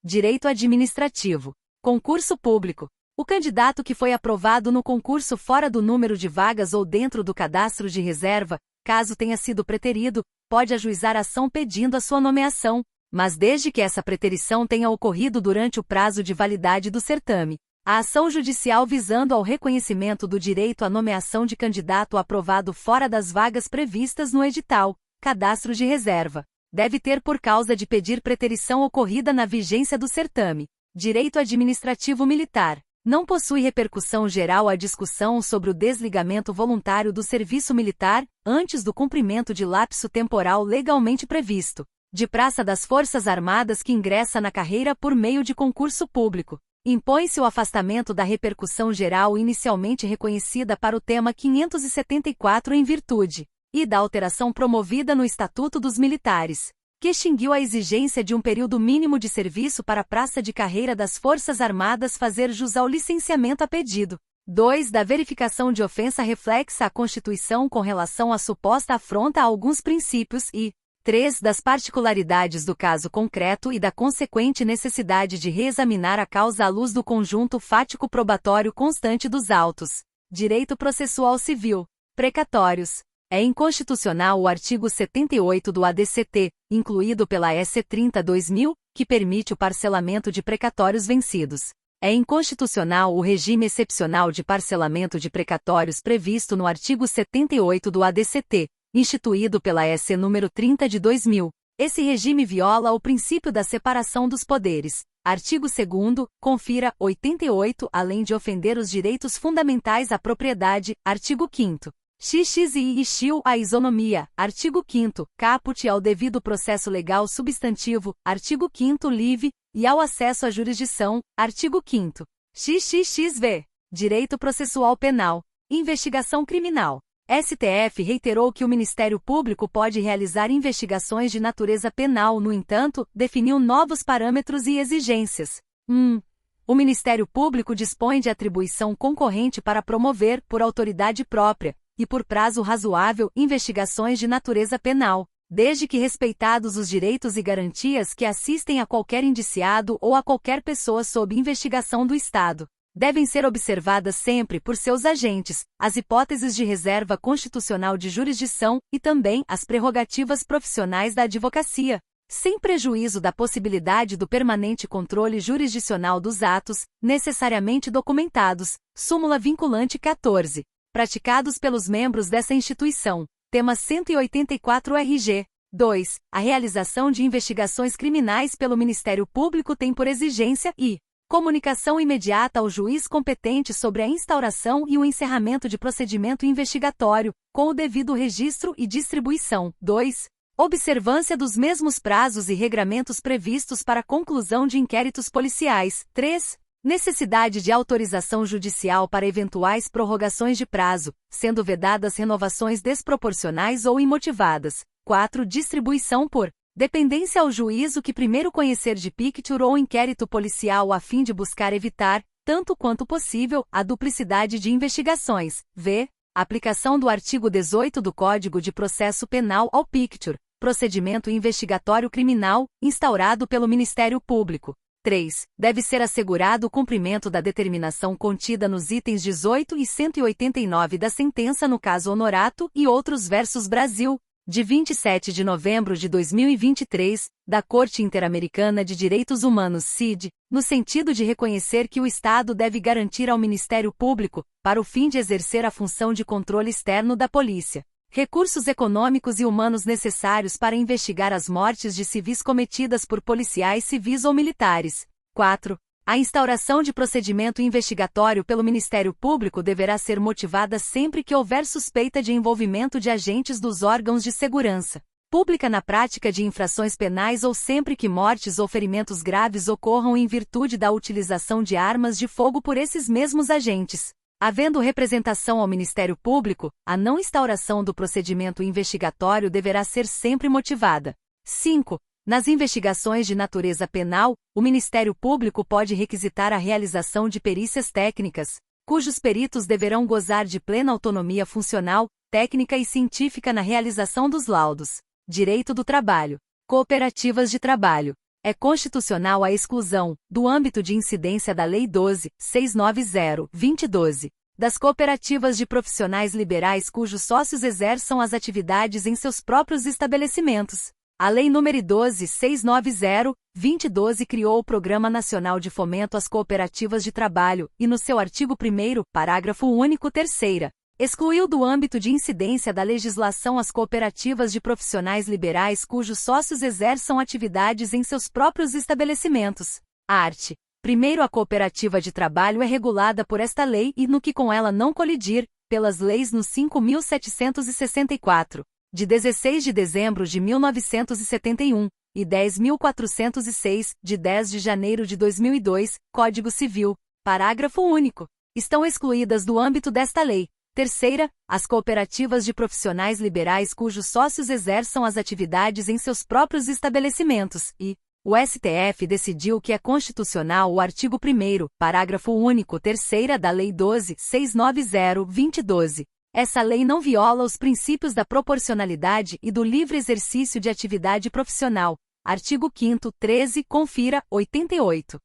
Direito Administrativo. Concurso público. O candidato que foi aprovado no concurso fora do número de vagas ou dentro do cadastro de reserva, caso tenha sido preterido, pode ajuizar ação pedindo a sua nomeação, mas desde que essa preterição tenha ocorrido durante o prazo de validade do certame. A ação judicial visando ao reconhecimento do direito à nomeação de candidato aprovado fora das vagas previstas no edital, cadastro de reserva, deve ter por causa de pedir preterição ocorrida na vigência do certame. Direito Administrativo Militar. Não possui repercussão geral a discussão sobre o desligamento voluntário do serviço militar, antes do cumprimento de lapso temporal legalmente previsto, de praça das Forças Armadas que ingressa na carreira por meio de concurso público. Impõe-se o afastamento da repercussão geral inicialmente reconhecida para o tema 574 em virtude, e da alteração promovida no Estatuto dos Militares, que extinguiu a exigência de um período mínimo de serviço para a praça de carreira das Forças Armadas fazer jus ao licenciamento a pedido. 2. Da verificação de ofensa reflexa à Constituição com relação à suposta afronta a alguns princípios e 3. Das particularidades do caso concreto e da consequente necessidade de reexaminar a causa à luz do conjunto fático probatório constante dos autos. Direito Processual Civil. Precatórios. É inconstitucional o artigo 78 do ADCT, incluído pela SC 30/2000, que permite o parcelamento de precatórios vencidos. É inconstitucional o regime excepcional de parcelamento de precatórios previsto no artigo 78 do ADCT, instituído pela SC número 30/2000. Esse regime viola o princípio da separação dos poderes. Artigo 2º, confira 88, além de ofender os direitos fundamentais à propriedade. Artigo 5º. XXII a isonomia. Artigo 5º, caput ao devido processo legal substantivo. Artigo 5º live, e ao acesso à jurisdição. Artigo 5º. XXXV. Direito processual penal. Investigação criminal. STF reiterou que o Ministério Público pode realizar investigações de natureza penal, no entanto, definiu novos parâmetros e exigências. 1. O Ministério Público dispõe de atribuição concorrente para promover, por autoridade própria, e por prazo razoável, investigações de natureza penal, desde que respeitados os direitos e garantias que assistem a qualquer indiciado ou a qualquer pessoa sob investigação do Estado. Devem ser observadas sempre por seus agentes as hipóteses de reserva constitucional de jurisdição e também as prerrogativas profissionais da advocacia, sem prejuízo da possibilidade do permanente controle jurisdicional dos atos, necessariamente documentados, súmula vinculante 14, praticados pelos membros dessa instituição. Tema 184 RG. 2. A realização de investigações criminais pelo Ministério Público tem por exigência e comunicação imediata ao juiz competente sobre a instauração e o encerramento de procedimento investigatório, com o devido registro e distribuição. 2. Observância dos mesmos prazos e regramentos previstos para a conclusão de inquéritos policiais. 3. Necessidade de autorização judicial para eventuais prorrogações de prazo, sendo vedadas renovações desproporcionais ou imotivadas. 4. Distribuição por dependência ao juízo que primeiro conhecer de picture ou inquérito policial a fim de buscar evitar, tanto quanto possível, a duplicidade de investigações. V. Aplicação do artigo 18 do Código de Processo Penal ao picture, procedimento investigatório criminal, instaurado pelo Ministério Público. 3. Deve ser assegurado o cumprimento da determinação contida nos itens 18 e 189 da sentença no caso Honorato e outros versus Brasil, de 27 de novembro de 2023, da Corte Interamericana de Direitos Humanos CID, no sentido de reconhecer que o Estado deve garantir ao Ministério Público, para o fim de exercer a função de controle externo da polícia, recursos econômicos e humanos necessários para investigar as mortes de civis cometidas por policiais civis ou militares. 4. A instauração de procedimento investigatório pelo Ministério Público deverá ser motivada sempre que houver suspeita de envolvimento de agentes dos órgãos de segurança pública na prática de infrações penais ou sempre que mortes ou ferimentos graves ocorram em virtude da utilização de armas de fogo por esses mesmos agentes. Havendo representação ao Ministério Público, a não instauração do procedimento investigatório deverá ser sempre motivada. 5. Nas investigações de natureza penal, o Ministério Público pode requisitar a realização de perícias técnicas, cujos peritos deverão gozar de plena autonomia funcional, técnica e científica na realização dos laudos. Direito do trabalho. Cooperativas de trabalho. É constitucional a exclusão, do âmbito de incidência da Lei 12.690/2012, das cooperativas de profissionais liberais cujos sócios exerçam atividades em seus próprios estabelecimentos. A Lei nº 12.690/2012 criou o Programa Nacional de Fomento às Cooperativas de Trabalho e, no seu artigo 1º, parágrafo único 3º, excluiu do âmbito de incidência da legislação as cooperativas de profissionais liberais cujos sócios exerçam atividades em seus próprios estabelecimentos. Art. 1º, a cooperativa de trabalho é regulada por esta lei e, no que com ela não colidir, pelas leis no 5.764, de 16 de dezembro de 1971, e 10.406, de 10 de janeiro de 2002, Código Civil, parágrafo único, estão excluídas do âmbito desta lei. Terceira, as cooperativas de profissionais liberais cujos sócios exerçam as atividades em seus próprios estabelecimentos, e o STF decidiu que é constitucional o artigo 1º, parágrafo único 3º da Lei 12.690/2012. Essa lei não viola os princípios da proporcionalidade e do livre exercício de atividade profissional. Artigo 5º, 13, confira, 88.